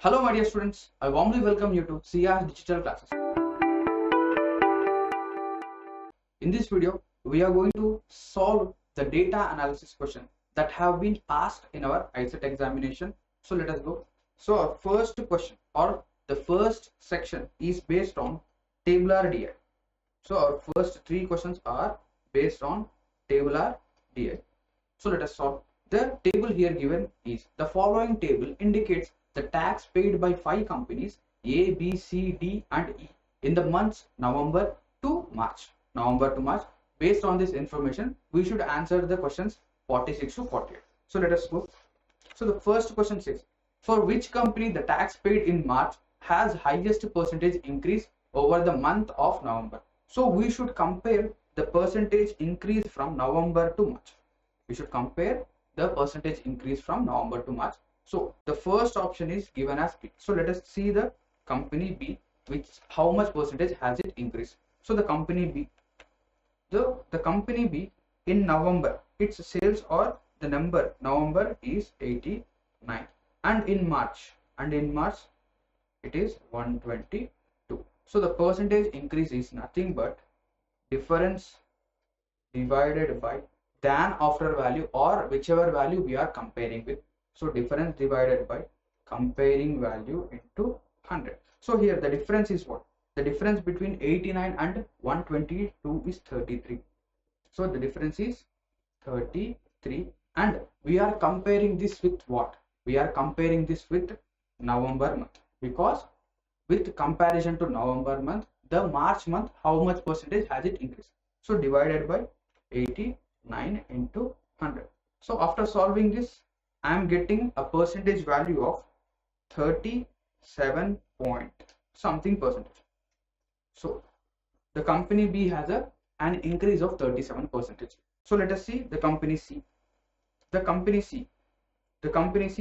Hello my dear students, I warmly welcome you to CR Digital Classes. In this video, we are going to solve the data analysis question that have been asked in our ICET examination. So let us go. So our first question or the first section is based on tabular DI. So our first three questions are based on tabular DI. So let us solve. The table here given is the following table indicates the tax paid by 5 companies A, B, C, D and E in the months November to March. Based on this information, we should answer the questions 46 to 48. So let us go. So the first question says, for which company the tax paid in March has highest percentage increase over the month of November? So we should compare the percentage increase from November to March. We should compare the percentage increase from November to March. So the first option is given as B. So let us see the company B, which how much percentage has it increased. So the company B, the company B in November, its sales or the number November is 89, and in March it is 122. So the percentage increase is nothing but difference divided by than after value or whichever value we are comparing with. So difference divided by comparing value into 100. So here the difference is what? The difference between 89 and 122 is 33. So the difference is 33, and we are comparing this with what? We are comparing this with November month, because with comparison to November month, the March month, how much percentage has it increased? So divided by 89 into 100. So after solving this, I am getting a percentage value of 37 point something percentage. So the company B has an increase of 37 percentage. So let us see the company C. The company C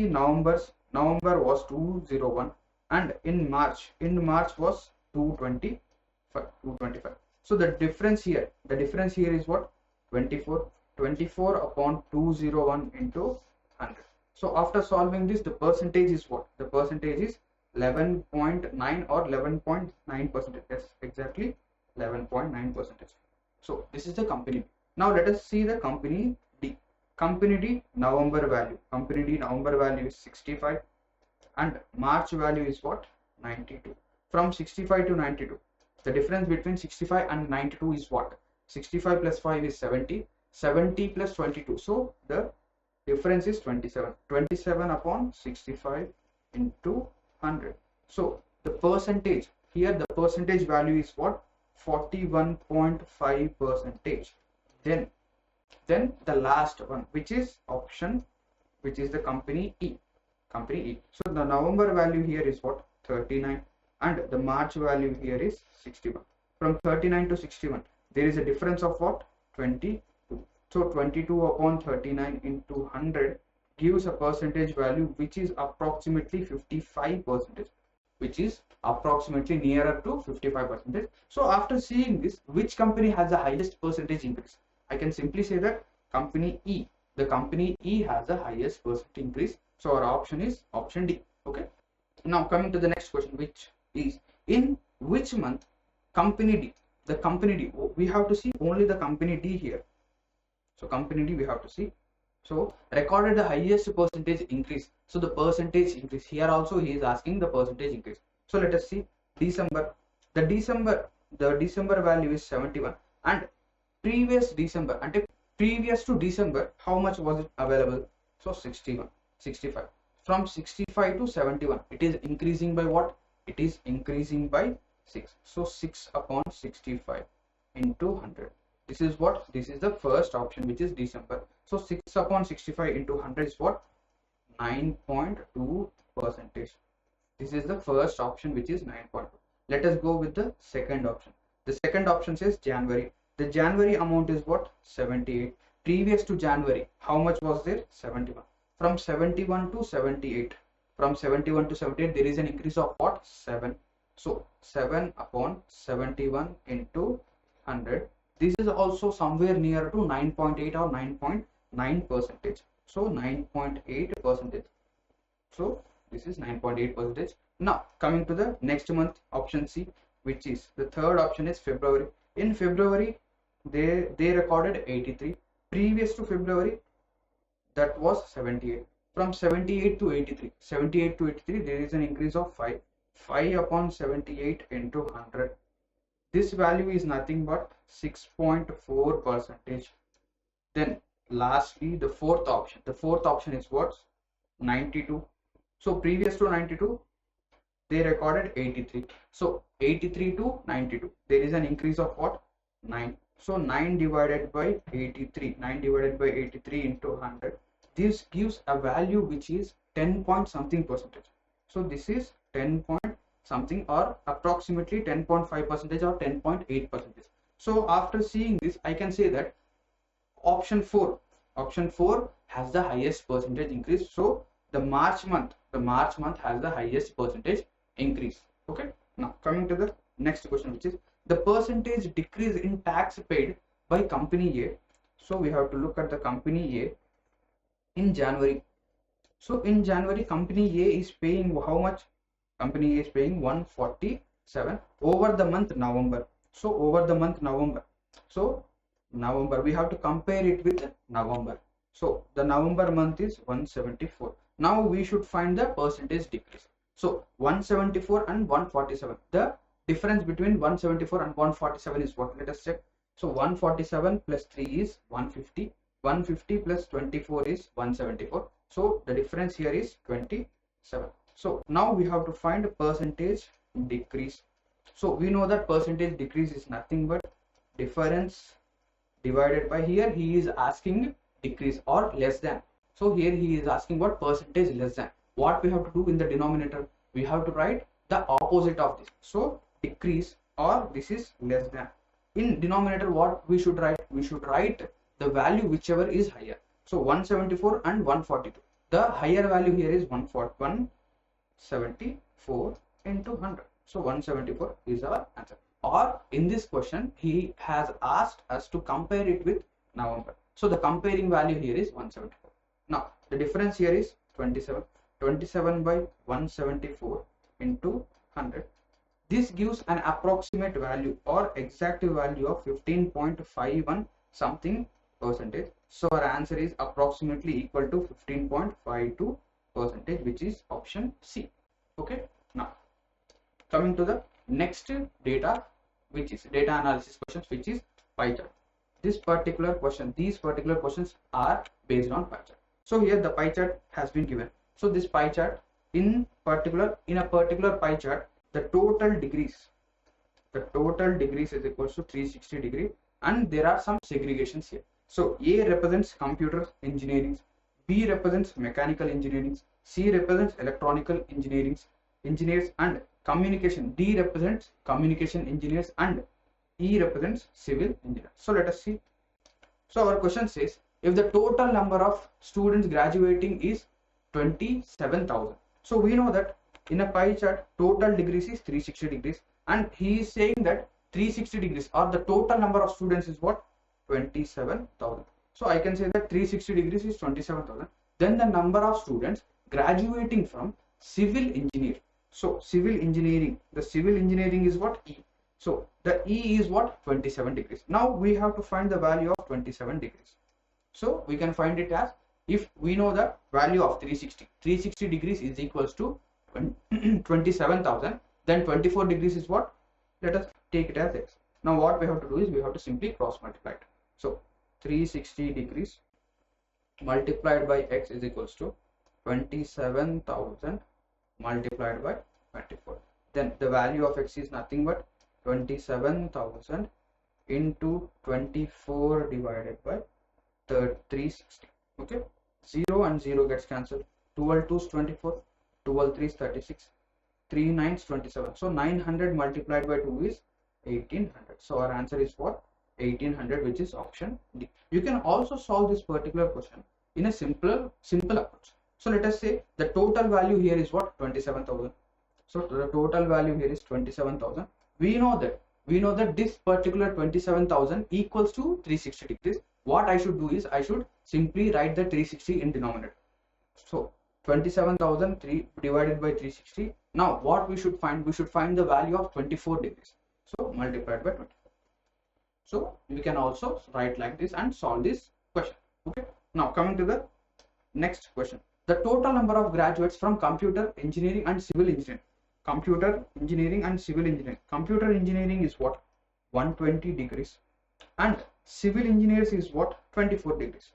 November was 201, and in March was 225. So the difference here is what? 24 upon 201 into 100. So after solving this, the percentage is what? The percentage is 11.9 or 11.9 percentage. Yes, exactly 11.9 percentage. So this is the company B. Now let us see the company D. Company D November value. Company D November value is 65, and March value is what? 92. From 65 to 92, the difference between 65 and 92 is what? 65 plus 5 is 70. 70 plus 22. So the difference is 27. 27 upon 65 into 100. So the percentage here, the percentage value is what? 41.5 percentage. Then the last one, which is option, which is the company E. So the November value here is what? 39, and the March value here is 61. From 39 to 61, there is a difference of what? 22. So 22 upon 39 into 100 gives a percentage value which is approximately 55 percentage, which is approximately nearer to 55 percentage. So after seeing this, which company has the highest percentage increase? I can simply say that company E. The company E has the highest percentage increase. So our option is option D. Okay. Now coming to the next question, which is in which month company D, the company D, we have to see only the company D here. So company D we have to see. So recorded the highest percentage increase. So the percentage increase here also he is asking the percentage increase. So let us see December. The December value is 71, and previous December, and previous to December, how much was it available? So 65. From 65 to 71, it is increasing by what? It is increasing by 6. So 6 upon 65 into 100. This is what? This is the first option, which is December. So 6 upon 65 into 100 is what? 9.2 percentage. This is the first option, which is 9.2. Let us go with the second option. The second option says January. The January amount is what? 78. Previous to January, how much was there? 71. From 71 to 78. From 71 to 78, there is an increase of what? 7. So 7 upon 71 into 100. This is also somewhere near to 9.8 or 9.9 percentage. So 9.8 percentage. So This is 9.8 percentage. Now coming to the next month, option C, which is the third option is February. In February, they recorded 83. Previous to February, that was 78. From 78 to 83, 78 to 83, there is an increase of 5. 5 upon 78 into 100. This value is nothing but 6.4 percentage. Then lastly, the fourth option. The fourth option is what? 92. So previous to 92, they recorded 83. So 83 to 92, there is an increase of what? 9. So 9 divided by 83. 9 divided by 83 into 100. This gives a value which is 10 point something percentage. So this is 10 point something, or approximately 10.5 percentage or 10.8 percentage. So after seeing this, I can say that option 4 has the highest percentage increase. So the March month has the highest percentage increase. Okay, now coming to the next question, which is the percentage decrease in tax paid by company A. So we have to look at the company A in January. So in January, company A is paying how much? Company A is paying 147 over the month November. So over the month November, so November, we have to compare it with November. So the November month is 174. Now we should find the percentage decrease. So 174 and 147. The difference between 174 and 147 is what? Let us check. So 147 plus 3 is 150. 150 plus 24 is 174. So the difference here is 27. So now we have to find a percentage decrease. So we know that percentage decrease is nothing but difference divided by, here he is asking decrease or less than. So here he is asking what? Percentage less than. What we have to do in the denominator? We have to write the opposite of this. So decrease, or this is less than. In denominator, what we should write? We should write the value whichever is higher. So 174 and 142. The higher value here is 174 into 100. So 174 is our answer. Or in this question, he has asked us to compare it with November. So the comparing value here is 174. Now the difference here is 27. 27 by 174 into 100. This gives an approximate value or exact value of 15.51 something percentage. So our answer is approximately equal to 15.52 percentage, which is option C. Okay. Now coming to the next data, which is data analysis questions, which is pie chart. These particular questions are based on pie chart. So here the pie chart has been given. So this pie chart, in a particular pie chart, the total degrees is equals to 360 degree, and there are some segregations here. So A represents computer engineering, B represents mechanical engineering, C represents electronical engineers and communication, D represents communication engineers, and E represents civil engineers. So let us see. So our question says, if the total number of students graduating is 27,000. So we know that in a pie chart, total degrees is 360 degrees, and he is saying that 360 degrees or the total number of students is what? 27,000. So I can say that 360 degrees is 27,000. Then the number of students graduating from civil engineer. So civil engineering, the civil engineering is what? E. So the E is what? 27 degrees. Now we have to find the value of 27 degrees. So we can find it as, if we know the value of 360 degrees is equals to 27,000, then 24 degrees is what? Let us take it as x. Now what we have to do is we have to simply cross multiply it. So 360 degrees multiplied by x is equals to 27,000 multiplied by 24. Then the value of x is nothing but 27,000 into 24 divided by 360. Okay, 0 and 0 gets cancelled. 12 2 is 24, 12 3 is 36, 3 9 is 27. So 900 multiplied by 2 is 1800. So our answer is what? 1800, which is option D. You can also solve this particular question in a simple approach. So let us say the total value here is what? 27,000. So the total value here is 27,000. We know that this particular 27,000 equals to 360 degrees. What I should do is I should simply write the 360 in denominator. So 27,003 divided by 360. Now what we should find? We should find the value of 24 degrees. So multiplied by 24. So we can also write like this and solve this question. Okay. Now coming to the next question. The total number of graduates from computer engineering and civil engineering. Computer engineering and civil engineering. Computer engineering is what? 120 degrees. And civil engineers is what? 24 degrees.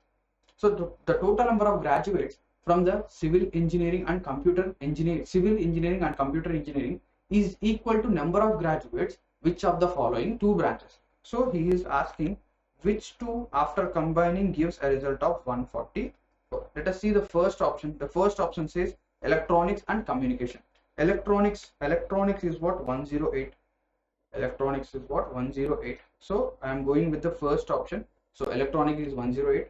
So the total number of graduates from the civil engineering and computer engineering, civil engineering and computer engineering is equal to number of graduates which of the following two branches. So he is asking which two after combining gives a result of 140. Let us see the first option. The first option says electronics and communication. Electronics is what? 108. Electronics is what? 108. So I am going with the first option. So electronics is 108.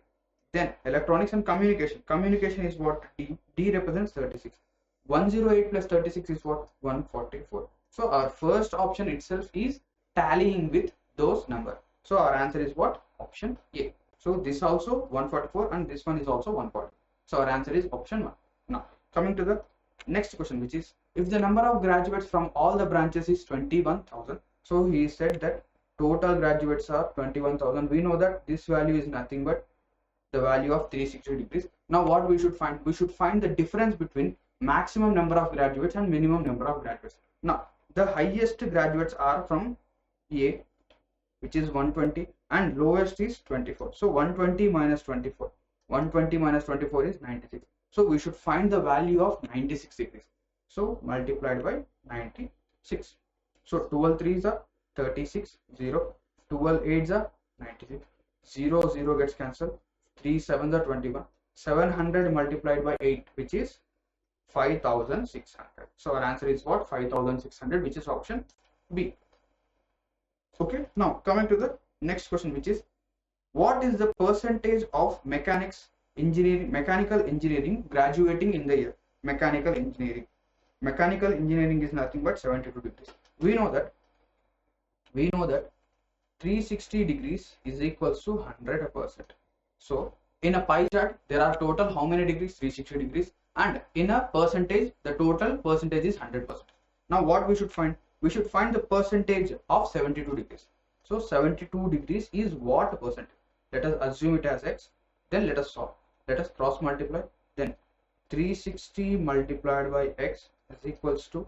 Then electronics and communication. Communication is what? D. D represents 36. 108 plus 36 is what? 144. So our first option itself is tallying with those numbers. So our answer is what? Option A. So this also 144 and this one is also 140. So our answer is option 1. Now coming to the next question, which is if the number of graduates from all the branches is 21,000. So he said that total graduates are 21,000. We know that this value is nothing but the value of 360 degrees. Now what we should find? We should find the difference between maximum number of graduates and minimum number of graduates. Now the highest graduates are from A, which is 120, and lowest is 24. So 120 minus 24. 120 minus 24 is 96. So we should find the value of 96 degrees. So multiplied by 96. So 12 3s are 36, 0. 12 8s are 96. 0, 0 gets cancelled. 3 7s are 21. 700 multiplied by 8, which is 5,600. So our answer is what? 5,600, which is option B. Okay. Now coming to the next question, which is what is the percentage of mechanical engineering graduating in the year? Mechanical engineering is nothing but 72 degrees. We know that 360 degrees is equals to 100%. So in a pie chart there are total how many degrees? 360 degrees, and in a percentage the total percentage is 100%. Now what we should find? We should find the percentage of 72 degrees. So 72 degrees is what percentage? Let us assume it as x. Then let us solve. Let us cross multiply. Then 360 multiplied by x is equals to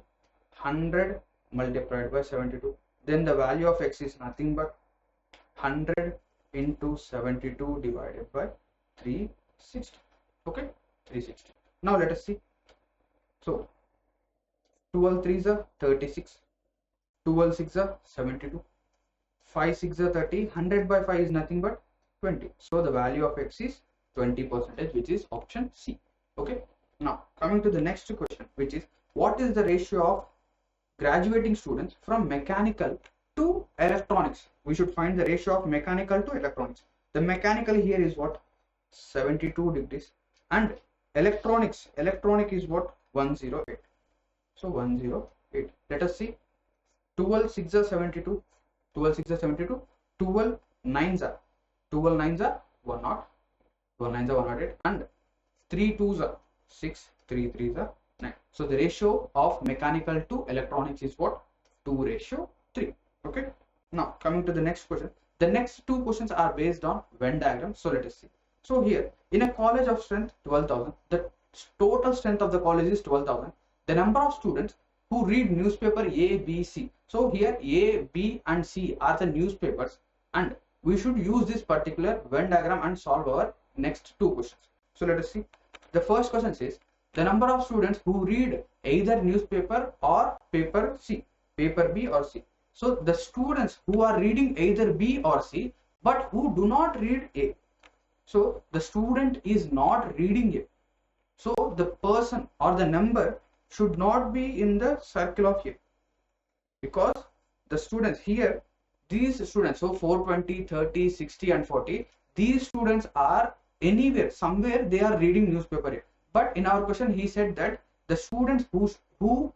100 multiplied by 72. Then the value of x is nothing but 100 into 72 divided by 360. Okay, 360. Now let us see. So 12 3s are 36. 12 6 are 72. 5 6 are 30. 100 by 5 is nothing but 20. So the value of x is 20%, which is option C. Okay. Now coming to the next question, which is what is the ratio of graduating students from mechanical to electronics? We should find the ratio of mechanical to electronics. The mechanical here is what? 72 degrees, and electronic is what? 108. So 108. Let us see. 12 6 are 72. 12 6 are 72. 12 9s are 10. 12 9s are 108, and 3 2s are 6. 3 3s are 9. So the ratio of mechanical to electronics is what? 2:3. Okay. Now coming to the next question. The next two questions are based on Venn diagram. So let us see. So here in a college of strength 12,000, the total strength of the college is 12,000. The number of students who read newspaper A, B, C. So here A, B and C are the newspapers, and we should use this particular Venn diagram and solve our next two questions. So let us see. The first question says the number of students who read either newspaper or paper C, paper B or C. So the students who are reading either B or C but who do not read A. So the student is not reading A. So the person or the number should not be in the circle of A, because the students here, these students, so 420, 30, 60 and 40, these students are anywhere, somewhere they are reading newspaper A. But in our question he said that the students who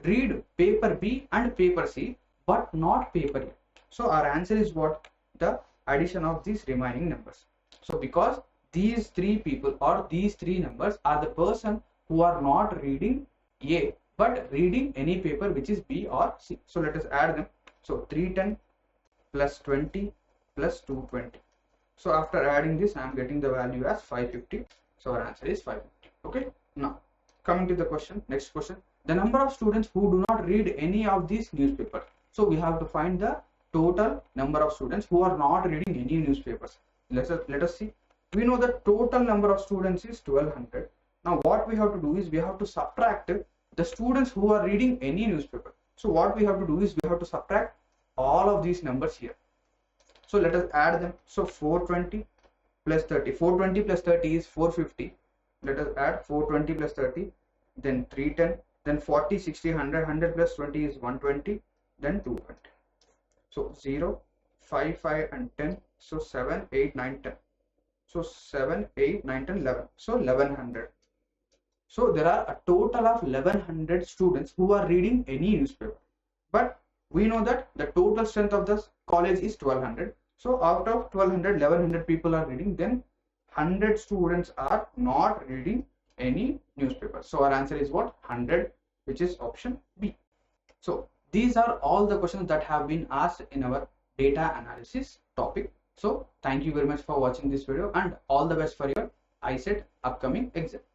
read paper B and paper C but not paper A. So our answer is what? The addition of these remaining numbers. So because these three people or these three numbers are the person who are not reading A but reading any paper which is B or C. So let us add them. So 310 plus 20 plus 220. So after adding this, I am getting the value as 550. So our answer is 550. Okay. Now coming to the question, next question. The number of students who do not read any of these newspapers. So we have to find the total number of students who are not reading any newspapers. Let us see. We know the total number of students is 1200. Now what we have to do is we have to subtract the students who are reading any newspaper. So what we have to do is we have to subtract all of these numbers here. So let us add them. So 420 plus 30. 420 plus 30 is 450. Let us add 420 plus 30. Then 310. Then 40, 60, 100. 100 plus 20 is 120. Then 220. So 0, 5, 5 and 10. So 7, 8, 9, 10. So 7, 8, 9, 10, 11. So 1100. So there are a total of 1100 students who are reading any newspaper. But we know that the total strength of the college is 1200. So out of 1200, 1100 people are reading. Then 100 students are not reading any newspaper. So our answer is what? 100, which is option B. So these are all the questions that have been asked in our data analysis topic. So thank you very much for watching this video and all the best for your ICET upcoming exam.